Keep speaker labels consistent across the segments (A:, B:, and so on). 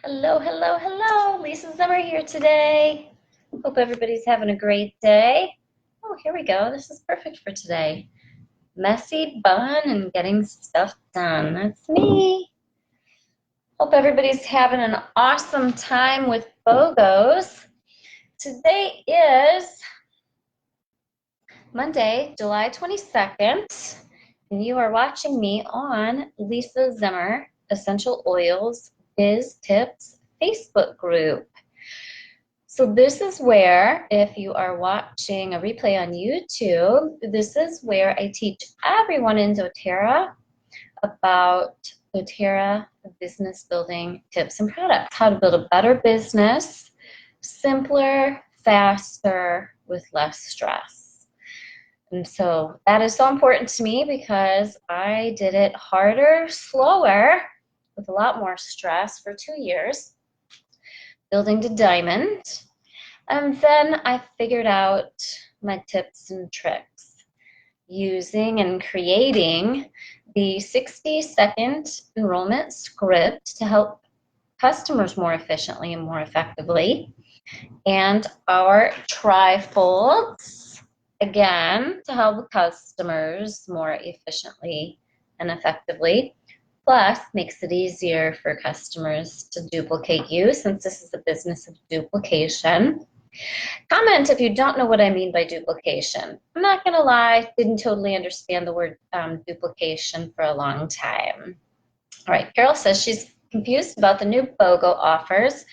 A: Hello, hello, hello. Lisa Zimmer here today. Hope everybody's having a great day. Oh, here we go. This is perfect for today. Messy bun and getting stuff done. That's me. Hope everybody's having an awesome time with BOGOs. Today is Monday, July 22nd, and you are watching me on Lisa Zimmer Essential Oils Biz Tips Facebook group. So this is where, if you are watching a replay on YouTube, this is where I teach everyone in doTERRA about doTERRA business building tips and products, how to build a better business, simpler, faster, with less stress. And so that is so important to me because I did it harder, slower, with a lot more stress for 2 years, building to diamond. And then I figured out my tips and tricks using and creating the 60-second enrollment script to help customers more efficiently and more effectively, and our trifolds, again, to help customers more efficiently and effectively. Plus, makes it easier for customers to duplicate you, since this is a business of duplication. Comment if you don't know what I mean by duplication. I'm not going to lie, didn't totally understand the word duplication for a long time. All right, Carol says she's confused about the new BOGO offers.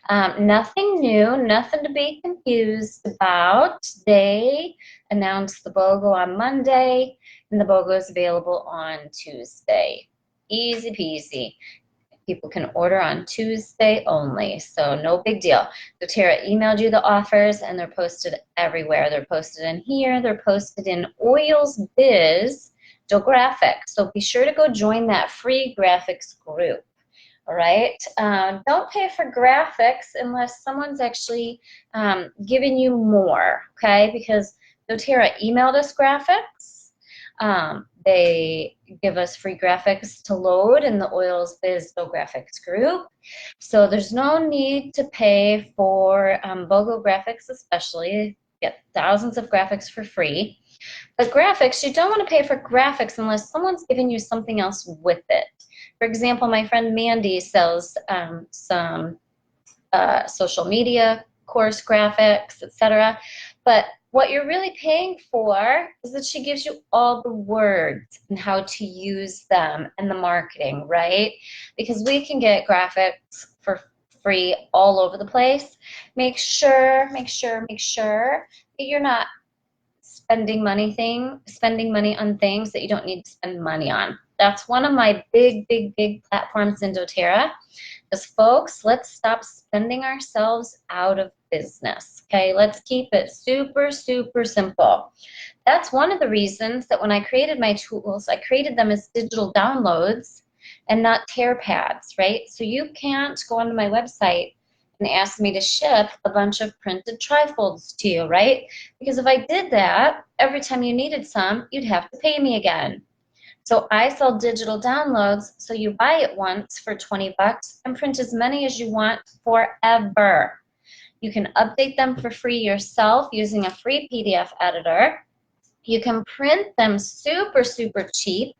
A: Nothing new, nothing to be confused about. They announced the BOGO on Monday, and the BOGO is available on Tuesday. Easy peasy. People can order on Tuesday only, so no big deal. doTERRA emailed you the offers, and they're posted everywhere. They're posted in here. They're posted in Oils Biz Graphics. So be sure to go join that free graphics group. All right. Don't pay for graphics unless someone's actually giving you more. Okay, because doTERRA emailed us graphics. They give us free graphics to load in the Oils Biz Graphics group. So there's no need to pay for BOGO graphics, especially. Get thousands of graphics for free. But graphics, you don't want to pay for graphics unless someone's giving you something else with it. For example, my friend Mandy sells some social media course graphics, etc. But what you're really paying for is that she gives you all the words and how to use them and the marketing, right? Because we can get graphics for free all over the place. Make sure that you're not spending money on things that you don't need to spend money on. That's one of my big platforms in doTERRA. Because folks, let's stop spending ourselves out of business. Okay, let's keep it super simple. That's one of the reasons that when I created my tools, I created them as digital downloads and not tear pads, right? So you can't go onto my website and ask me to ship a bunch of printed trifolds to you, right? Because if I did that, every time you needed some, you'd have to pay me again. So I sell digital downloads, so you buy it once for 20 bucks and print as many as you want forever. You can update them for free yourself using a free PDF editor. You can print them super cheap.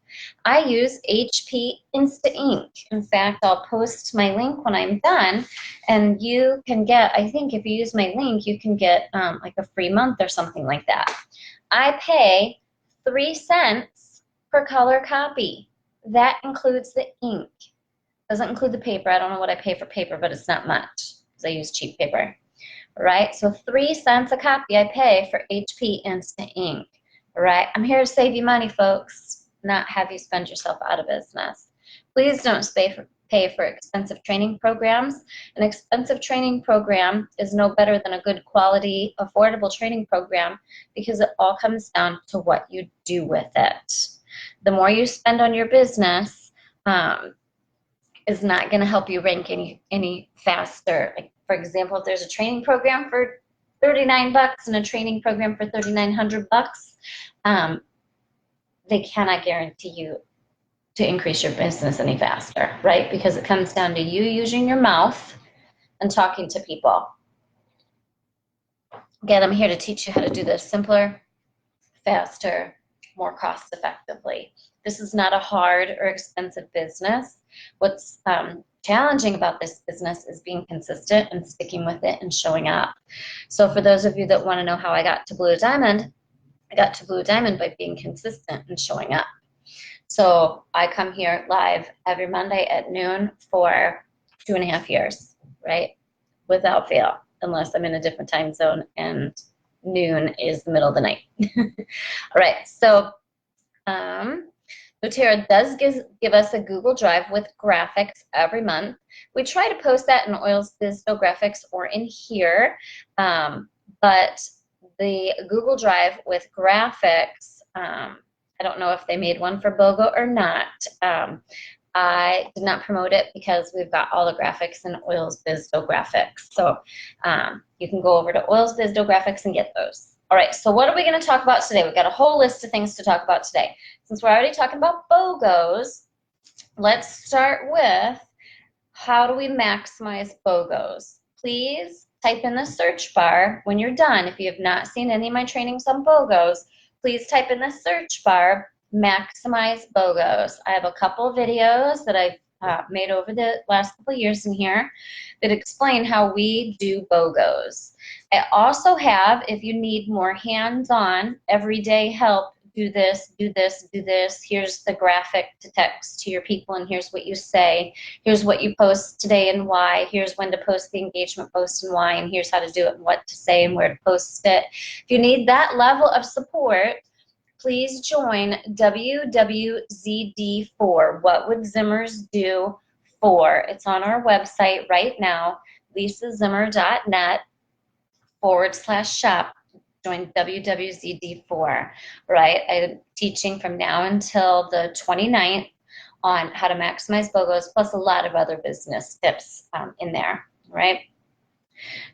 A: I use HP Insta Ink. In fact, I'll post my link when I'm done, and you can get, I think if you use my link, you can get like a free month or something like that. I pay 3 cents per color copy. That includes the ink. Doesn't include the paper. I don't know what I pay for paper, but it's not much because I use cheap paper. Right? So 3 cents a copy I pay for HP Instant Ink. Right? I'm here to save you money, folks, not have you spend yourself out of business. Please don't pay for expensive training programs. An expensive training program is no better than a good quality, affordable training program because it all comes down to what you do with it. The more you spend on your business is not going to help you rank any faster. Like, for example, if there's a training program for 39 bucks and a training program for 3,900 bucks, they cannot guarantee you to increase your business any faster, right? Because it comes down to you using your mouth and talking to people. Again, I'm here to teach you how to do this simpler, faster, more cost effectively. This is not a hard or expensive business. What's challenging about this business is being consistent and sticking with it and showing up. So for those of you that want to know how I got to Blue Diamond, I got to Blue Diamond by being consistent and showing up. So I come here live every Monday at noon for 2.5 years, right? Without fail, unless I'm in a different time zone and noon is the middle of the night. All right, so doTERRA does give us a Google Drive with graphics every month. We try to post that in Oils Biz No Graphics or in here, but the Google Drive with graphics, I don't know if they made one for BOGO or not. I did not promote it because we've got all the graphics in Oils Biz No Graphics. So you can go over to Oils Biz No Graphics and get those. All right, so what are we going to talk about today? We've got a whole list of things to talk about today. Since we're already talking about BOGOs, let's start with how do we maximize BOGOs? Please type in the search bar when you're done. If you have not seen any of my trainings on BOGOs, please type in the search bar, maximize BOGOs. I have a couple of videos that I've made over the last couple of years in here that explain how we do BOGOs. I also have, if you need more hands-on, everyday help, do this, do this, do this. Here's the graphic to text to your people, and here's what you say. Here's what you post today and why. Here's when to post the engagement post and why, and here's how to do it and what to say and where to post it. If you need that level of support, please join WWZD4. What would Zimmers do for? It's on our website right now, lisazimmer.net/shop. Join WWZD4, right? I'm teaching from now until the 29th on how to maximize BOGOs, plus a lot of other business tips in there, right?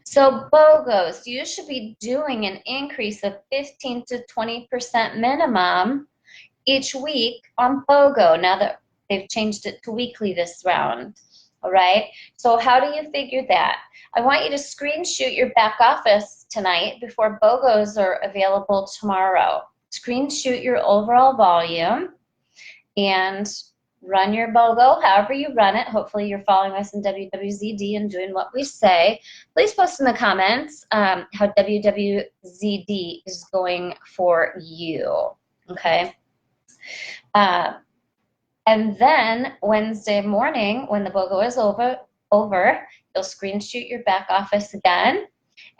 A: So BOGOs, you should be doing an increase of 15 to 20% minimum each week on BOGO. Now that they've changed it to weekly this round, all right? So how do you figure that? I want you to screenshot your back office tonight before BOGOs are available tomorrow. Screenshot your overall volume and run your BOGO, however you run it. Hopefully you're following us in WWZD and doing what we say. Please post in the comments how WWZD is going for you, okay? And then Wednesday morning, when the BOGO is over, you'll screenshot your back office again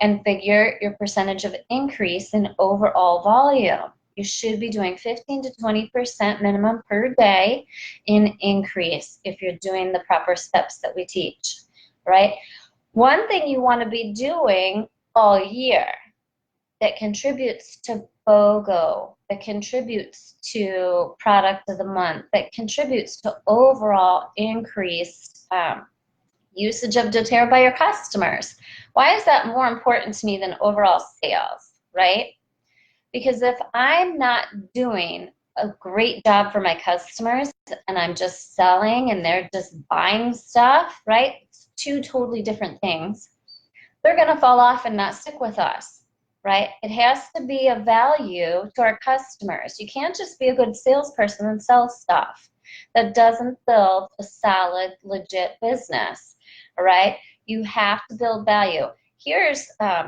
A: and figure your percentage of increase in overall volume. You should be doing 15 to 20% minimum per day in increase if you're doing the proper steps that we teach, right? One thing you want to be doing all year that contributes to BOGO, that contributes to product of the month, that contributes to overall increased usage of doTERRA by your customers. Why is that more important to me than overall sales, right? Because if I'm not doing a great job for my customers and I'm just selling and they're just buying stuff, right? It's two totally different things. They're going to fall off and not stick with us, right? It has to be of value to our customers. You can't just be a good salesperson and sell stuff. That doesn't build a solid, legit business, all right? You have to build value. Here's,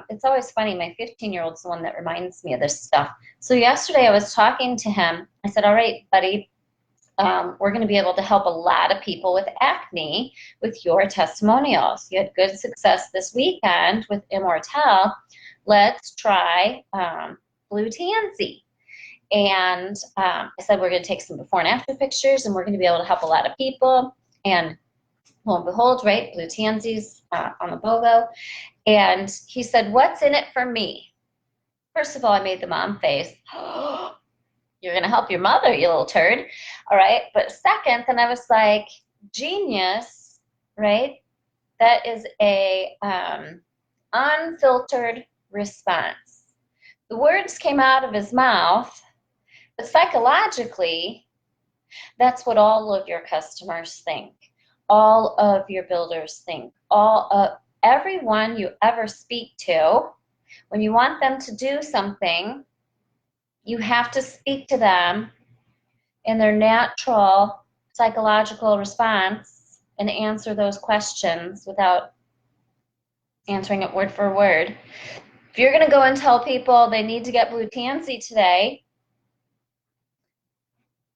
A: it's always funny, my 15-year-old's the one that reminds me of this stuff. So yesterday I was talking to him. I said, all right, buddy, we're going to be able to help a lot of people with acne with your testimonials. You had good success this weekend with Immortelle. Let's try Blue Tansy. And I said, we're going to take some before and after pictures, and we're going to be able to help a lot of people. And lo and behold, right, Blue Tansy's on the BOGO. And he said, what's in it for me? First of all, I made the mom face. You're going to help your mother, you little turd. All right. But second, then I was like, genius, right? That is a unfiltered response. The words came out of his mouth, but psychologically, That's what all of your customers think. All of your builders think. Everyone you ever speak to, when you want them to do something, you have to speak to them in their natural psychological response and answer those questions without answering it word for word. If you're going to go and tell people they need to get blue tansy today,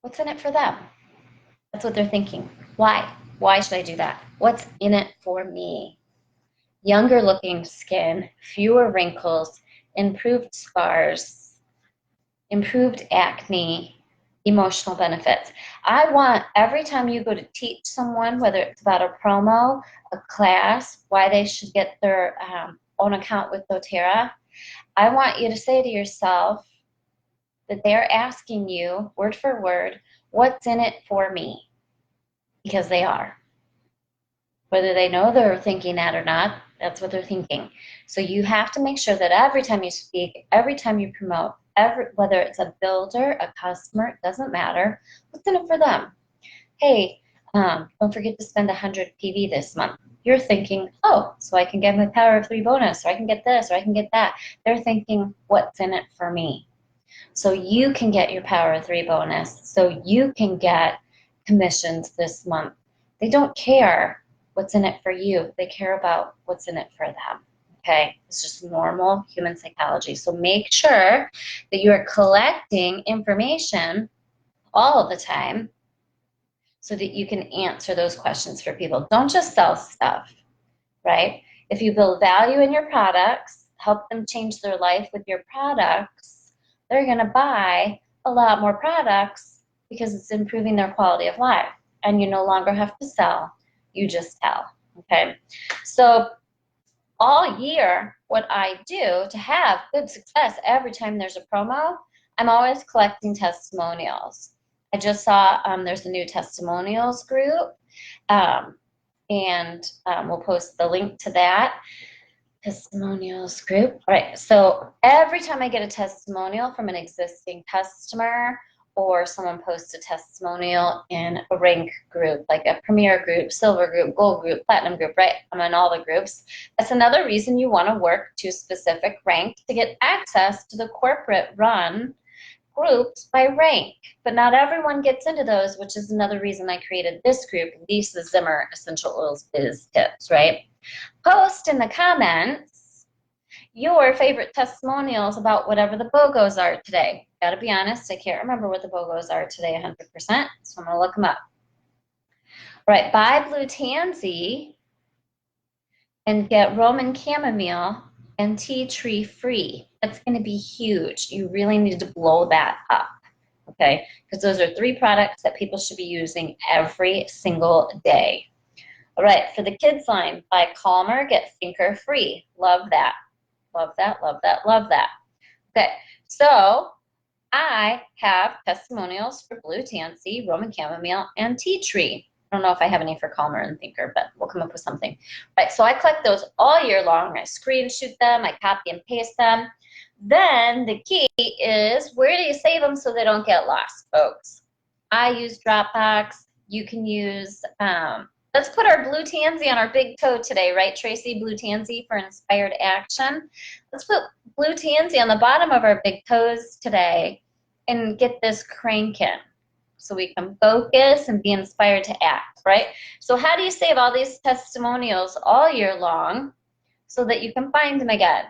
A: what's in it for them? That's what they're thinking. Why? Why should I do that? What's in it for me? Younger looking skin, fewer wrinkles, improved scars, improved acne, emotional benefits. I want every time you go to teach someone, whether it's about a promo, a class, why they should get their own account with doTERRA, I want you to say to yourself that they're asking you, word for word, what's in it for me? Because they are. Whether they know they're thinking that or not, that's what they're thinking. So you have to make sure that every time you speak, every time you promote, whether it's a builder, a customer, it doesn't matter, what's in it for them? Hey, don't forget to spend 100 PV this month. You're thinking, oh, so I can get my power of 3 bonus, or I can get this, or I can get that. They're thinking, what's in it for me? So you can get your power of 3 bonus, so you can get commissions this month. They don't care what's in it for you. They care about what's in it for them. Okay, it's just normal human psychology. So make sure that you are collecting information all the time so that you can answer those questions for people. Don't just sell stuff, right? If you build value in your products, help them change their life with your products, they're going to buy a lot more products because it's improving their quality of life. And you no longer have to sell, you just tell, okay? So all year, what I do to have good success every time there's a promo, I'm always collecting testimonials. I just saw there's a new testimonials group, and we'll post the link to that. Testimonials group. All right, so every time I get a testimonial from an existing customer or someone posts a testimonial in a rank group, like a premier group, silver group, gold group, platinum group, right? I'm in all the groups. That's another reason you want to work to a specific rank to get access to the corporate run groups by rank. But not everyone gets into those, which is another reason I created this group, Lisa Zimmer Essential Oils Biz Tips, right? Post in the comments your favorite testimonials about whatever the BOGOs are today. Gotta be honest, I can't remember what the BOGOs are today 100%, so I'm gonna look them up. All right, buy blue tansy and get Roman chamomile and tea tree free. That's gonna be huge. You really need to blow that up, okay? Because those are 3 products that people should be using every single day. All right, for the kids line, buy Calmer, get Thinker free. Love that. Love that, love that, love that. Okay, so I have testimonials for blue tansy, Roman chamomile, and tea tree. I don't know if I have any for Calmer and Thinker, but we'll come up with something. Right, so I collect those all year long. I screenshot them, I copy and paste them. Then the key is, where do you save them so they don't get lost, folks? I use Dropbox. You can use, let's put our blue tansy on our big toe today, right, Tracy? Blue tansy for inspired action. Let's put blue tansy on the bottom of our big toes today and get this cranking so we can focus and be inspired to act, right? So how do you save all these testimonials all year long so that you can find them again?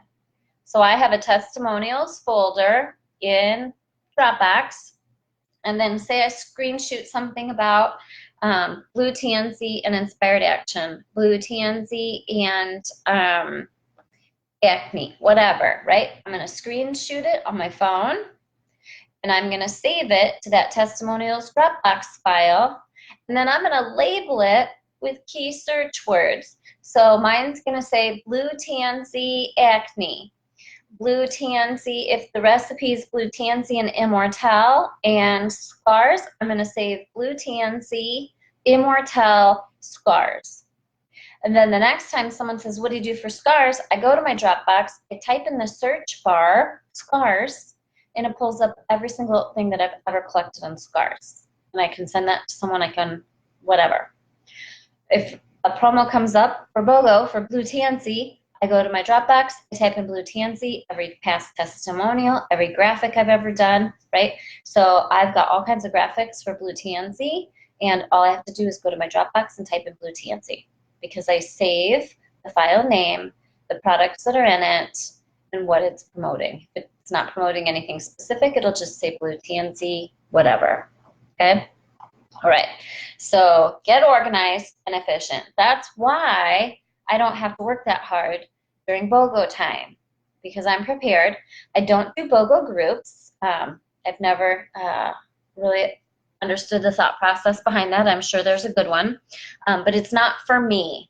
A: So I have a testimonials folder in Dropbox, and then say I screenshot something about blue tansy and inspired action, blue tansy and acne, whatever, right? I'm going to screenshot it on my phone, and I'm going to save it to that testimonials Dropbox file, and then I'm going to label it with key search words. So mine's going to say blue tansy acne, blue tansy, if the recipe is blue tansy and immortelle and scars, I'm going to say blue tansy, immortelle, scars. And then the next time someone says, what do you do for scars? I go to my Dropbox, I type in the search bar, scars, and it pulls up every single thing that I've ever collected on scars. and I can send that to someone, I can, whatever. If a promo comes up for BOGO for Blue Tansy, I go to my Dropbox, I type in Blue Tansy, every past testimonial, every graphic I've ever done, right? So I've got all kinds of graphics for Blue Tansy, and all I have to do is go to my Dropbox and type in Blue Tansy, because I save the file name, the products that are in it, and what it's promoting. If it's not promoting anything specific, it'll just say Blue Tansy, whatever, okay? All right, so get organized and efficient. That's why I don't have to work that hard during BOGO time, because I'm prepared. I don't do BOGO groups. I've never really understood the thought process behind that. I'm sure there's a good one, but it's not for me.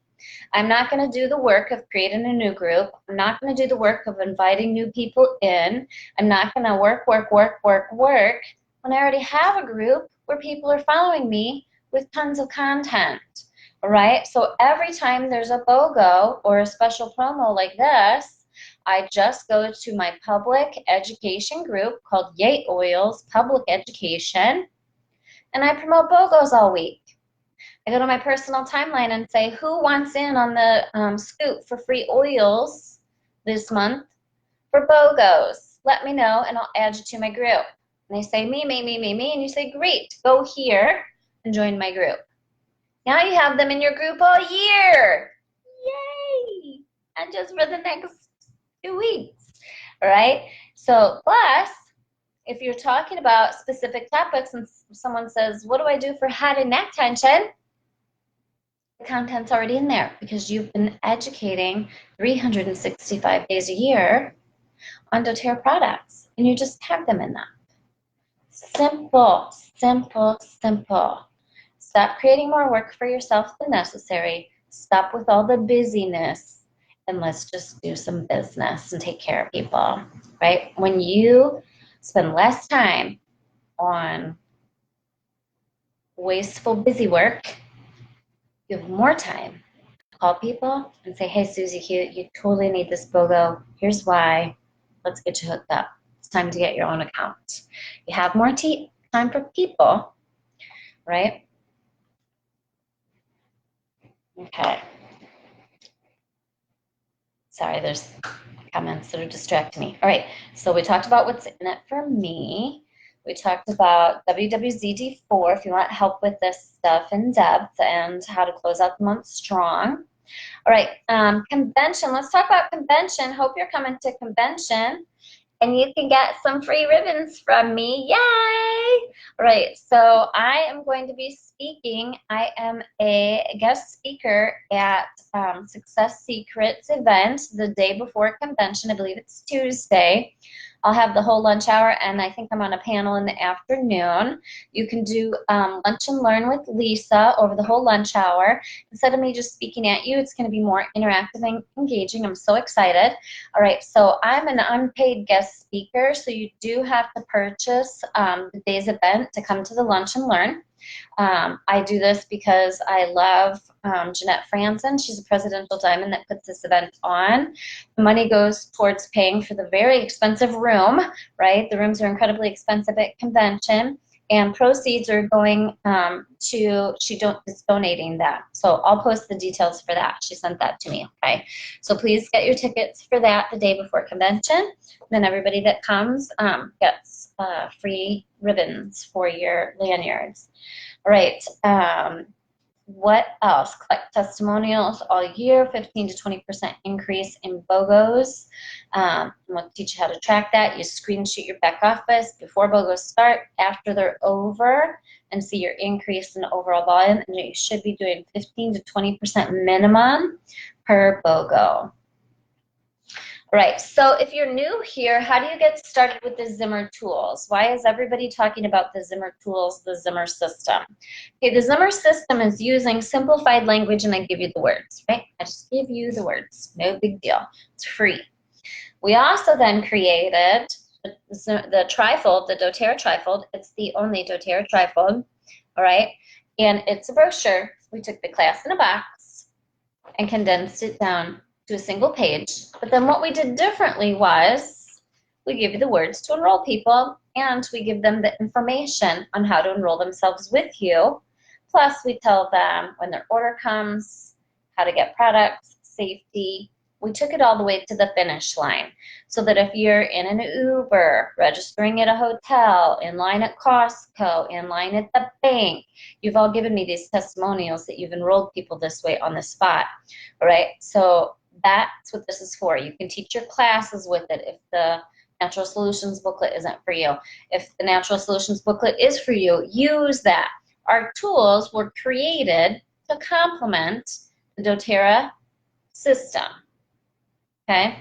A: I'm not going to do the work of creating a new group. I'm not going to do the work of inviting new people in. I'm not going to work when I already have a group where people are following me with tons of content. All right, so every time there's a BOGO or a special promo like this, I just go to my public education group called Yay Oils Public Education, and I promote BOGOs all week. I go to my personal timeline and say, who wants in on the scoop for free oils this month for BOGOs? Let me know, and I'll add you to my group. And they say, me, and you say, great, go here and join my group. Now you have them in your group all year. Yay! And just for the next 2 weeks. All right? So, plus, if you're talking about specific topics and someone says, what do I do for head and neck tension? The content's already in there, because you've been educating 365 days a year on doTERRA products, and you just have them in that. Simple, simple, simple. Stop creating more work for yourself than necessary. Stop with all the busyness, and let's just do some business and take care of people, right? When you spend less time on wasteful busy work, you have more time to call people and say, hey, Susie Q, you totally need this BOGO. Here's why. Let's get you hooked up. It's time to get your own account. You have more time for people, right? Okay. Sorry, there's comments that are distracting me. All right, so we talked about what's in it for me. We talked about WWZD4, if you want help with this stuff in depth, and how to close out the month strong. All right, convention. Let's talk about convention. Hope you're coming to convention, and you can get some free ribbons from me. Yay! All right, so I am going to be speaking. I am a guest speaker at Success Secrets event the day before convention. I believe it's Tuesday. I'll have the whole lunch hour, and I think I'm on a panel in the afternoon. You can do lunch and learn with Lisa over the whole lunch hour. Instead of me just speaking at you, it's going to be more interactive and engaging. I'm so excited. All right, so I'm an unpaid guest speaker, so you do have to purchase the day's event to come to the lunch and learn. I do this because I love Jeanette Franzen. She's a presidential diamond that puts this event on. The money goes towards paying for the very expensive room, right? The rooms are incredibly expensive at convention, and proceeds are going is donating that. So I'll post the details for that. She sent that to me, okay? So please get your tickets for that the day before convention. Then everybody that comes gets free ribbons for your lanyards. All right, what else? Collect testimonials all year, 15 to 20% increase in BOGOs. We'll teach you how to track that. You screenshot your back office before BOGOs start, after they're over, and see your increase in overall volume. And you should be doing 15 to 20% minimum per BOGO. Right, so if you're new here, how do you get started with the Zimmer tools? Why is everybody talking about the Zimmer tools, the Zimmer system? Okay, the Zimmer system is using simplified language, and I give you the words, right? I just give you the words, no big deal. It's free. We also then created the trifold, the doTERRA trifold. It's the only doTERRA trifold, all right? And it's a brochure. We took the class in a box and condensed it down to a single page. But then what we did differently was We give you the words to enroll people, and we give them the information on how to enroll themselves with you. Plus, we tell them when their order comes, how to get products, safety. We took it all the way to the finish line so that if you're in an Uber, registering at a hotel, in line at Costco, in line at the bank, you've all given me these testimonials that you've enrolled people this way on the spot. All right, so that's what this is for. You can teach your classes with it if the Natural Solutions booklet isn't for you. If the Natural Solutions booklet is for you, use that. Our tools were created to complement the doTERRA system. Okay,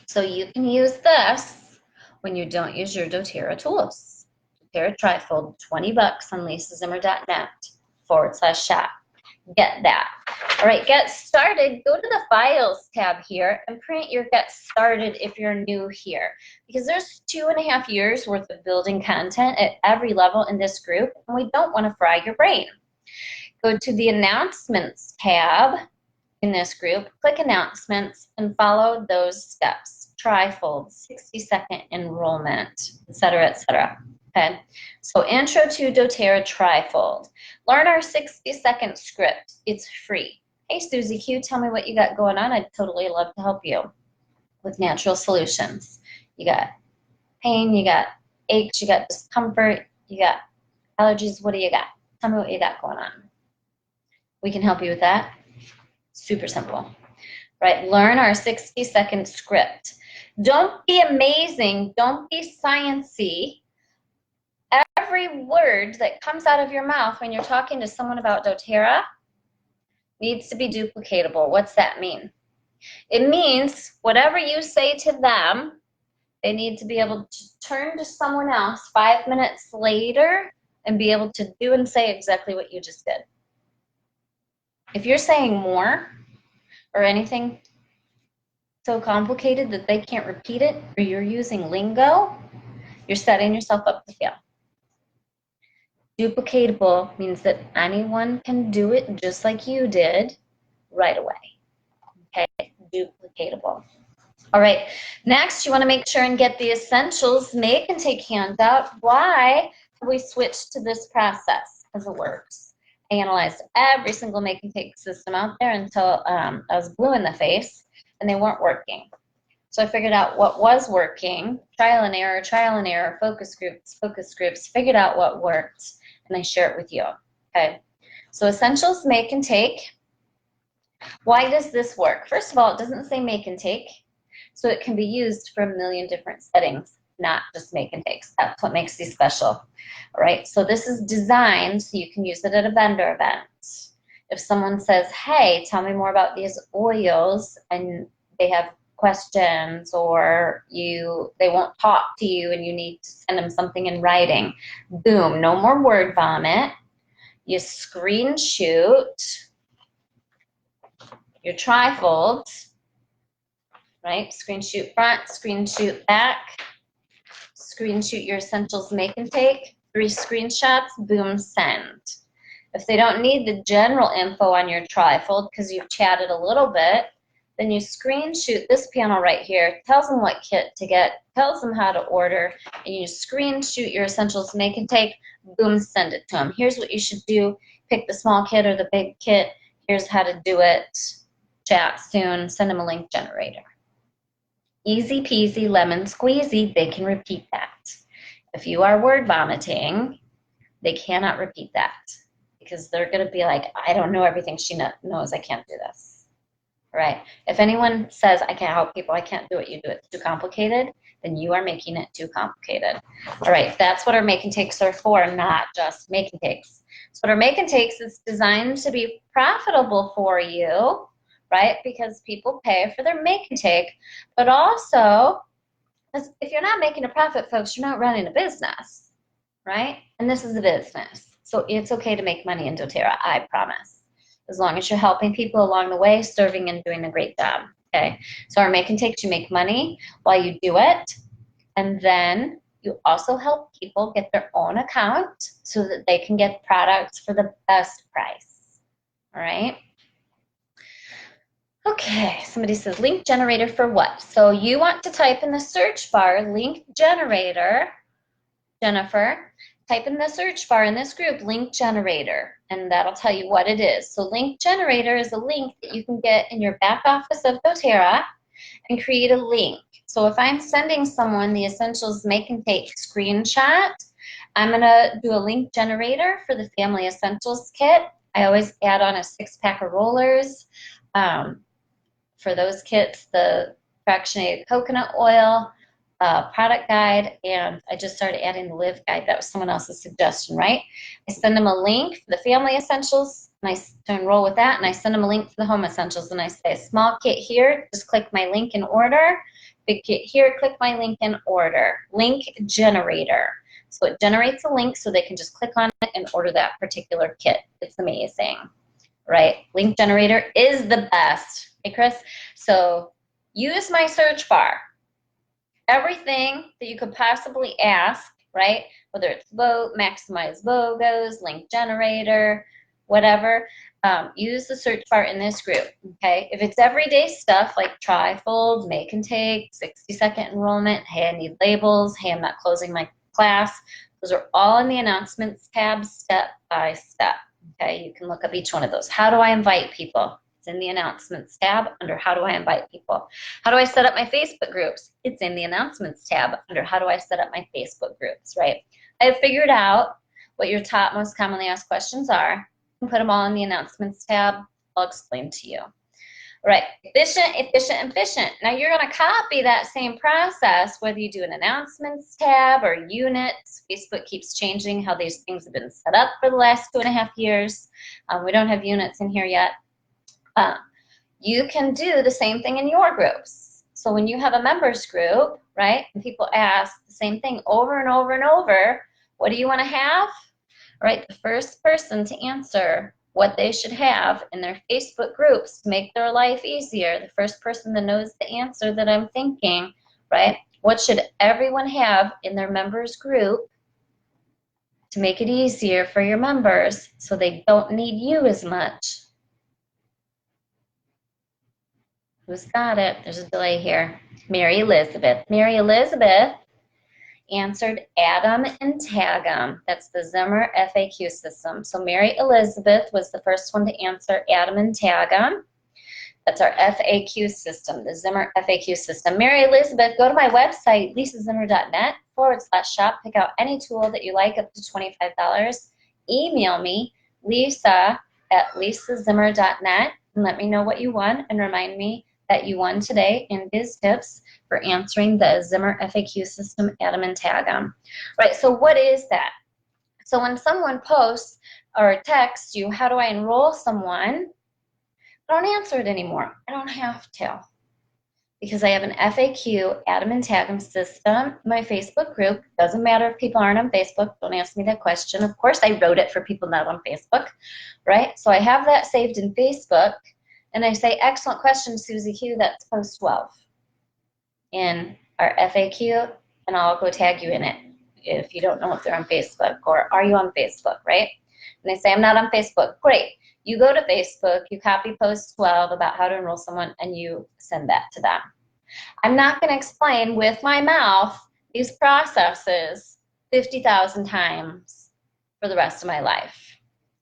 A: so you can use this when you don't use your doTERRA tools. doTERRA Trifold, $20 on lisazimmer.net/shop. Get that. All right, get started. Go to the Files tab here and print your Get Started if you're new here, because there's 2.5 years worth of building content at every level in this group, and we don't want to fry your brain. Go to the Announcements tab in this group, click Announcements, and follow those steps. Trifold, 60-second enrollment, etc., etc. Okay, so Intro to doTERRA Trifold. Learn our 60-second script. It's free. Hey, Susie Q, tell me what you got going on. I'd totally love to help you with Natural Solutions. You got pain, you got aches, you got discomfort, you got allergies. What do you got? Tell me what you got going on. We can help you with that. Super simple, right? Learn our 60-second script. Don't be amazing. Don't be science-y. Every word that comes out of your mouth when you're talking to someone about doTERRA needs to be duplicatable. What's that mean? It means whatever you say to them, they need to be able to turn to someone else 5 minutes later and be able to do and say exactly what you just did. If you're saying more or anything so complicated that they can't repeat it, or you're using lingo, you're setting yourself up to fail. Duplicatable means that anyone can do it just like you did right away. Okay, duplicatable. All right, next you want to make sure and get the Essentials Make and Take handout. Why have we switched to this process? Because it works. I analyzed every single make and take system out there until I was blue in the face and they weren't working. So I figured out what was working, trial and error, focus groups, figured out what worked, and I share it with you. Okay, so Essentials Make and Take. Why does this work? First of all, it doesn't say make and take, so it can be used for a million different settings, not just make and takes. That's what makes these special. All right, so this is designed so you can use it at a vendor event. If someone says, hey, tell me more about these oils, and they have questions, or they won't talk to you and you need to send them something in writing, boom, no more word vomit. You screenshot your trifold, right? Screenshot front, screenshot back, screenshot your Essentials Make and Take, 3 screenshots, boom, send. If they don't need the general info on your trifold because you've chatted a little bit, then you screenshot this panel right here, tells them what kit to get, tells them how to order, and you screenshot your Essentials Make and Take, boom, send it to them. Here's what you should do. Pick the small kit or the big kit. Here's how to do it. Chat soon. Send them a link generator. Easy peasy, lemon squeezy. They can repeat that. If you are word vomiting, they cannot repeat that because they're going to be like, I don't know everything she knows. I can't do this. Right? If anyone says, I can't help people, I can't do what you do, it's too complicated, then you are making it too complicated. All right, that's what our make and takes are for, not just make and takes. So what our make and takes is designed to be profitable for you, right? Because people pay for their make and take, but also, if you're not making a profit, folks, you're not running a business, right? And this is a business. So it's okay to make money in doTERRA, I promise. As long as you're helping people along the way, serving and doing a great job, okay? So our make and takes, you make money while you do it, and then you also help people get their own account so that they can get products for the best price, all right? Okay. Okay, somebody says link generator for what? So you want to type in the search bar link generator, Jennifer. Type in the search bar in this group link generator, and that'll tell you what it is. So link generator is a link that you can get in your back office of doTERRA and create a link. So if I'm sending someone the Essentials Make and Take screenshot, I'm going to do a link generator for the Family Essentials Kit. I always add on a 6-pack of rollers. For those kits, the fractionated coconut oil, product guide, and I just started adding the live guide. That was someone else's suggestion, right? I send them a link for the Family Essentials, and I enroll with that, and I send them a link for the Home Essentials, and I say, small kit here, just click my link and order. Big kit here, click my link and order. Link generator. So it generates a link so they can just click on it and order that particular kit. It's amazing, right? Link generator is the best. Hey, Chris? So use my search bar. Everything that you could possibly ask, right? Whether it's vote, maximize BOGOs, link generator, whatever, use the search bar in this group, okay? If it's everyday stuff like trifold, make and take, 60-second enrollment, hey, I need labels, hey, I'm not closing my class, those are all in the announcements tab, step by step, okay? You can look up each one of those. How do I invite people? It's in the announcements tab under how do I invite people. How do I set up my Facebook groups? It's in the announcements tab under how do I set up my Facebook groups, right? I've figured out what your top most commonly asked questions are and put them all in the announcements tab. I'll explain to you. Right, efficient, efficient, efficient. Now you're going to copy that same process whether you do an announcements tab or units. Facebook keeps changing how these things have been set up for the last 2.5 years. We don't have units in here yet. You can do the same thing in your groups. So when you have a members group, right, and people ask the same thing over and over and over, what do you want to have? Right, the first person to answer what they should have in their Facebook groups to make their life easier, the first person that knows the answer that I'm thinking, right, what should everyone have in their members group to make it easier for your members so they don't need you as much? Who's got it? There's a delay here. Mary Elizabeth. Mary Elizabeth answered Adam and Tag'em. That's the Zimmer FAQ system. So Mary Elizabeth was the first one to answer Adam and Tag'em. That's our FAQ system, the Zimmer FAQ system. Mary Elizabeth, go to my website, lisazimmer.net/shop. Pick out any tool that you like up to $25. Email me, lisa@lisazimmer.net, and let me know what you won and remind me that you won today in Biz Tips for answering the Zimmer FAQ system, Adam and Tag'em. Right, so what is that? So when someone posts or texts you, how do I enroll someone? I don't answer it anymore. I don't have to. Because I have an FAQ, Adam and Tag'em system, my Facebook group. Doesn't matter if people aren't on Facebook. Don't ask me that question. Of course, I wrote it for people not on Facebook, right? So I have that saved in Facebook. And I say, excellent question, Susie Q. That's post 12 in our FAQ, and I'll go tag you in it if you don't know if they're on Facebook, or are you on Facebook, right? And they say, I'm not on Facebook. Great. You go to Facebook, you copy post 12 about how to enroll someone, and you send that to them. I'm not going to explain with my mouth these processes 50,000 times for the rest of my life,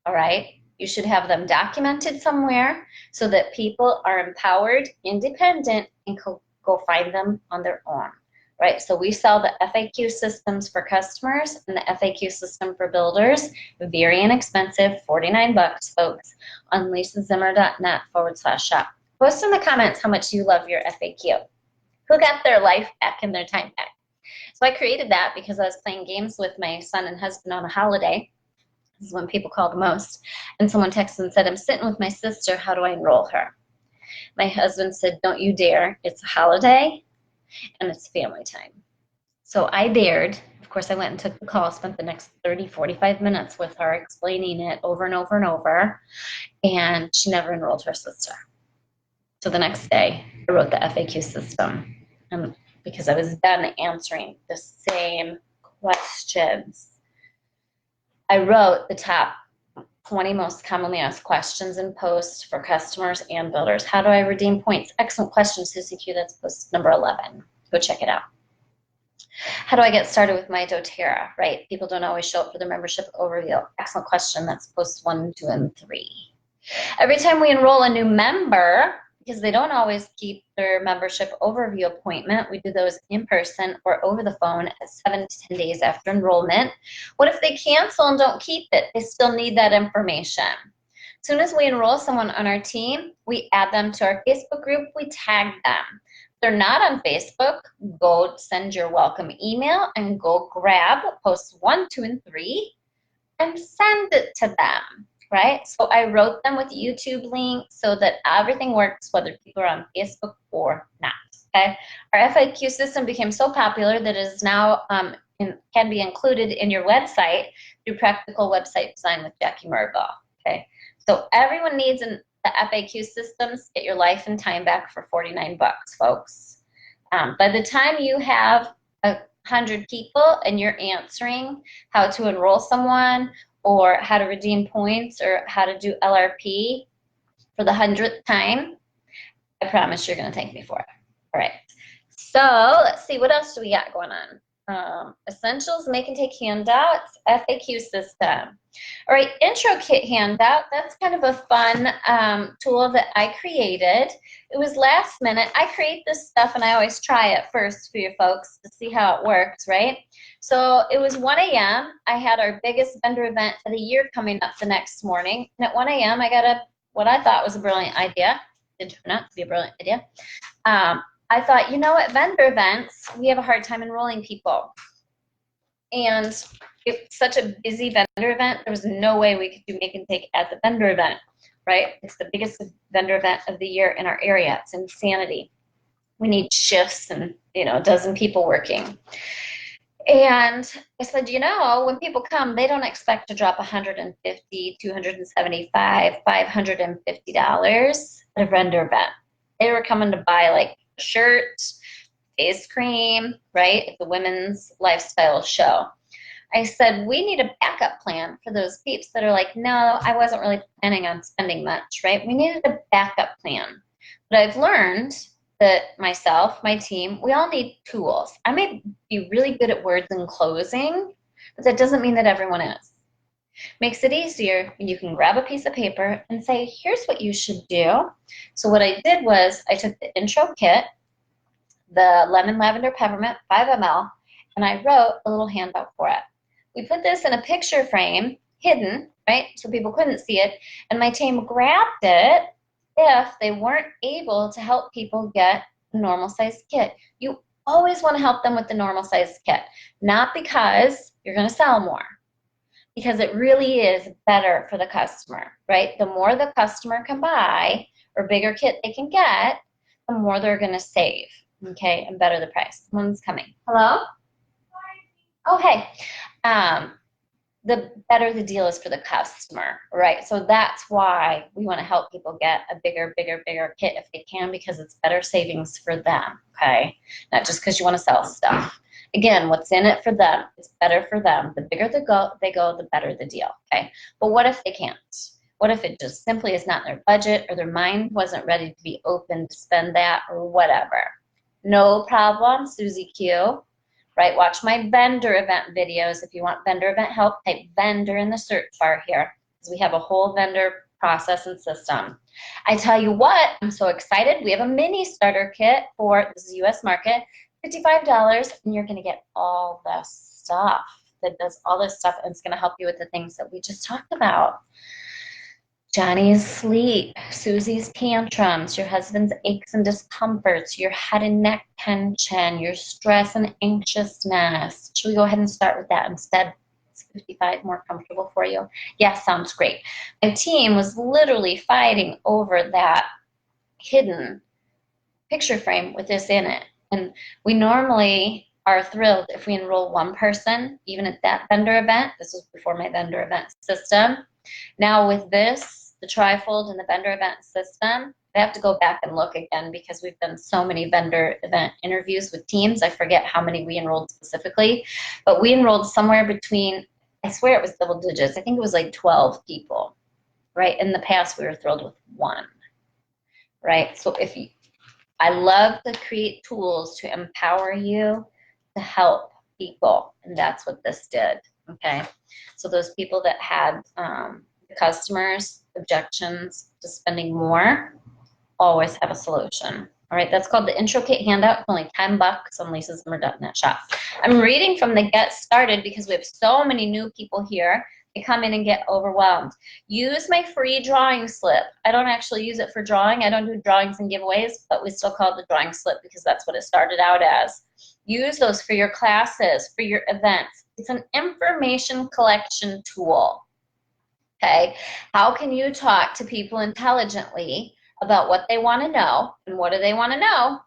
A: all right? You should have them documented somewhere so that people are empowered, independent, and go find them on their own, right? So we sell the FAQ systems for customers and the FAQ system for builders. Very inexpensive, $49, folks, on lisazimmer.net/shop. Post in the comments how much you love your FAQ. Who got their life back and their time back? So I created that because I was playing games with my son and husband on a holiday. This is when people call the most. And someone texted and said, I'm sitting with my sister. How do I enroll her? My husband said, don't you dare. It's a holiday and it's family time. So I dared. Of course, I went and took the call, spent the next 30, 45 minutes with her explaining it over and over and over. And she never enrolled her sister. So the next day, I wrote the FAQ system because I was done answering the same questions. I wrote the top 20 most commonly asked questions in posts for customers and builders. How do I redeem points? Excellent question, Susie Q. That's post number 11. Go check it out. How do I get started with my doTERRA, right? People don't always show up for the membership overview. Excellent question. That's posts 1, 2, and 3. Every time we enroll a new member, because they don't always keep their membership overview appointment, we do those in person or over the phone at 7 to 10 days after enrollment. What if they cancel and don't keep it? They still need that information. As soon as we enroll someone on our team, we add them to our Facebook group, we tag them. If they're not on Facebook, go send your welcome email and go grab posts 1, 2, and 3 and send it to them. Right? So I wrote them with YouTube links so that everything works whether people are on Facebook or not. Okay? Our FAQ system became so popular that it is now can be included in your website through Practical Website Design with Jackie Merville. Okay? So everyone needs the FAQ systems. Get your life and time back for $49, folks. By the time you have 100 people and you're answering how to enroll someone, or how to redeem points, or how to do LRP for the 100th time, I promise you're going to thank me for it. All right. So let's see, what else do we got going on? Essentials, make and take handouts, FAQ system. All right, intro kit handout. That's kind of a fun tool that I created. It was last minute. I create this stuff and I always try it first for you folks to see how it works, right? So it was 1 a.m. I had our biggest vendor event of the year coming up the next morning. And at 1 a.m. I got what I thought was a brilliant idea. It did turn out to be a brilliant idea. I thought, you know, at vendor events, we have a hard time enrolling people. And it's such a busy vendor event, there was no way we could do make and take at the vendor event, right? It's the biggest vendor event of the year in our area. It's insanity. We need shifts and, you know, a dozen people working. And I said, you know, when people come, they don't expect to drop $150, $275, $550 at a vendor event. They were coming to buy like a shirt, face cream, right, at the women's lifestyle show. I said, we need a backup plan for those peeps that are like, no, I wasn't really planning on spending much, right? We needed a backup plan. But I've learned that myself, my team, we all need tools. I may be really good at words and closing, but that doesn't mean that everyone is. Makes it easier when you can grab a piece of paper and say, here's what you should do. So what I did was I took the intro kit, the lemon, lavender, peppermint, 5 ml, and I wrote a little handout for it. We put this in a picture frame, hidden, right, so people couldn't see it, and my team grabbed it if they weren't able to help people get a normal size kit. You always want to help them with the normal size kit, not because you're going to sell more, because it really is better for the customer, right? The more the customer can buy or bigger kit they can get, the more they're going to save, okay, and better the price. Someone's coming. Hello? Oh, hey. The better the deal is for the customer, right? So that's why we want to help people get a bigger kit if they can, because it's better savings for them, okay? Not just because you want to sell stuff. Again, what's in it for them is better for them. The bigger they go, the better the deal, okay? But what if they can't? What if it just simply is not in their budget, or their mind wasn't ready to be open to spend that, or whatever? No problem, Susie Q. Right, watch my vendor event videos. If you want vendor event help, type vendor in the search bar here, because we have a whole vendor process and system. I tell you what, I'm so excited. We have a mini starter kit for this is US market, $55, and you're going to get all the stuff that does all this stuff, and it's going to help you with the things that we just talked about. Johnny's sleep, Susie's tantrums, your husband's aches and discomforts, your head and neck tension, your stress and anxiousness. Should we go ahead and start with that instead? Is 55 more comfortable for you? Yeah, sounds great. My team was literally fighting over that hidden picture frame with this in it. And we normally are thrilled if we enroll one person, even at that vendor event. This was before my vendor event system. Now with this, the trifold and the vendor event system, I have to go back and look again because we've done so many vendor event interviews with teams. I forget how many we enrolled specifically, but we enrolled somewhere between I swear it was double digits. I think it was like 12 people, right? In the past, we were thrilled with 1, right? So I love to create tools to empower you to help people, and that's what this did, okay? So those people that had customers, objections to spending more, always have a solution. All right, that's called the Intro Kit handout. It's only $10 on lisazimmer.net shop. I'm reading from the Get Started because we have so many new people here. They come in and get overwhelmed. Use my free drawing slip. I don't actually use it for drawing. I don't do drawings and giveaways, but we still call it the drawing slip because that's what it started out as. Use those for your classes, for your events. It's an information collection tool. Okay, how can you talk to people intelligently about what they want to know? And what do they want to know?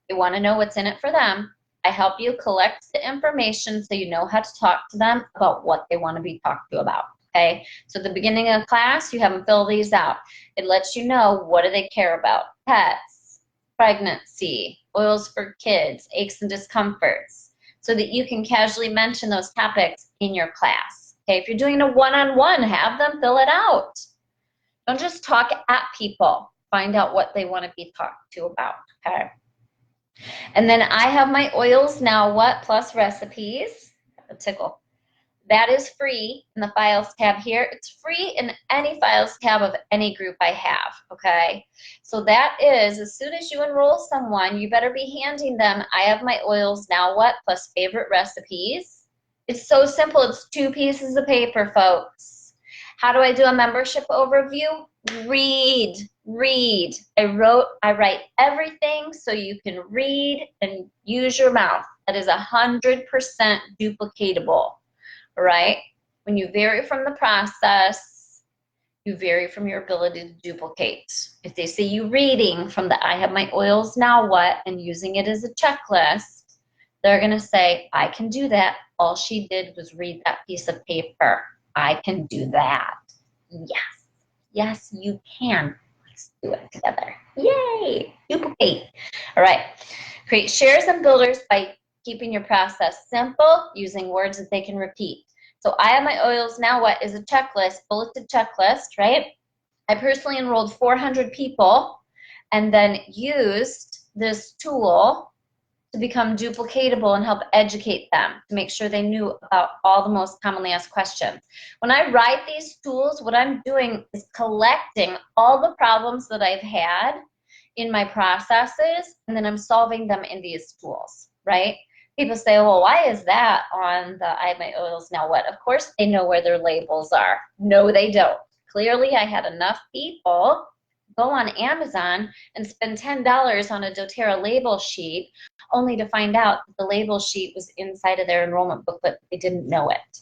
A: They want to know what's in it for them. I help you collect the information so you know how to talk to them about what they want to be talked to about. Okay, so at the beginning of class, you have them fill these out. It lets you know what do they care about. Pets, pregnancy, oils for kids, aches and discomforts, so that you can casually mention those topics in your class. Okay, if you're doing a one-on-one, have them fill it out. Don't just talk at people. Find out what they want to be talked to about, okay? And then I have my Oils Now What plus recipes. A tickle. That is free in the Files tab here. It's free in any Files tab of any group I have, okay? So that is, as soon as you enroll someone, you better be handing them, I have my Oils Now What plus favorite recipes. It's so simple. It's 2 pieces of paper, folks. How do I do a membership overview? Read. I write everything so you can read and use your mouth. That is 100% duplicatable, right? When you vary from the process, you vary from your ability to duplicate. If they see you reading from the I have my oils now what and using it as a checklist, they're going to say, I can do that. All she did was read that piece of paper. I can do that. Yes, you can. Let's do it together. Yay! Duplicate. All right. Create shares and builders by keeping your process simple, using words that they can repeat. So I have my oils now what is a checklist, bulleted checklist, right? I personally enrolled 400 people and then used this tool to become duplicatable and help educate them to make sure they knew about all the most commonly asked questions. When I write these tools, what I'm doing is collecting all the problems that I've had in my processes, and then I'm solving them in these tools, right? People say, well, why is that on the I have my oils now what? Of course they know where their labels are. No, they don't. Clearly I had enough people go on Amazon and spend $10 on a doTERRA label sheet only to find out that the label sheet was inside of their enrollment booklet. They didn't know it.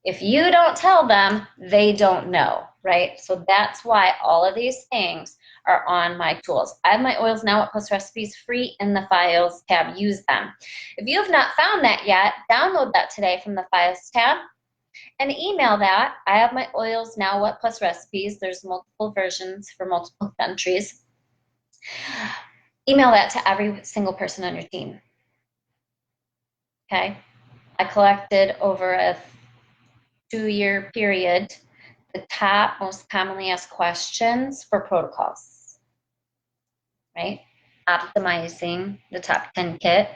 A: If you don't tell them, they don't know, right? So that's why all of these things are on my tools. I have my Oils Now What plus recipes free in the Files tab. Use them. If you have not found that yet, download that today from the Files tab and email that. I have my Oils Now What plus recipes. There's multiple versions for multiple countries. Email that to every single person on your team. Okay? I collected over a 2-year period the top most commonly asked questions for protocols, right? Optimizing the top 10 kit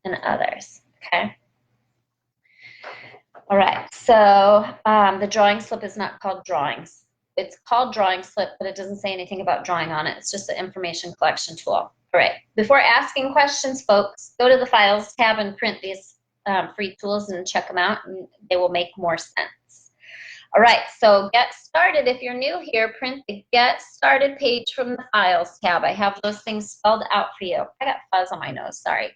A: and others, okay? All right, so the drawing slip is not called drawings. It's called drawing slip, but it doesn't say anything about drawing on it. It's just an information collection tool. All right, before asking questions, folks, go to the Files tab and print these free tools and check them out, and they will make more sense. All right, so get started. If you're new here, print the Get Started page from the Files tab. I have those things spelled out for you. I got fuzz on my nose, sorry,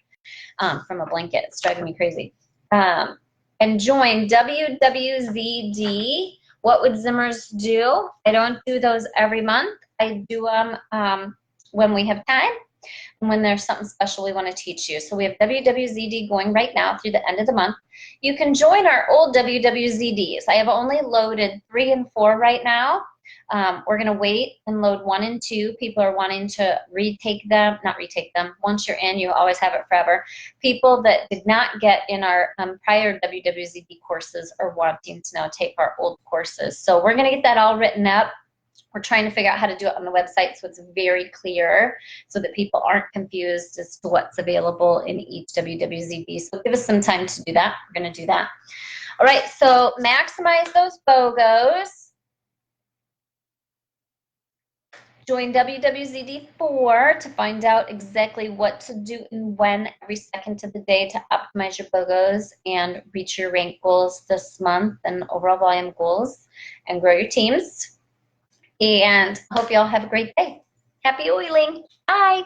A: from a blanket. It's driving me crazy. And join WWZD. What would Zimmers do? I don't do those every month. I do them when we have time and when there's something special we want to teach you. So we have WWZD going right now through the end of the month. You can join our old WWZDs. I have only loaded 3 and 4 right now. We're going to wait and load 1 and 2. People are wanting to retake them, not retake them. Once you're in, you always have it forever. People that did not get in our prior WWZD courses are wanting to now take our old courses. So we're going to get that all written up. We're trying to figure out how to do it on the website so it's very clear so that people aren't confused as to what's available in each WWZD. So give us some time to do that. We're going to do that. All right, so maximize those BOGOs. Join WWZD4 to find out exactly what to do and when every second of the day to optimize your BOGOs and reach your rank goals this month and overall volume goals and grow your teams. And hope you all have a great day. Happy oiling. Bye.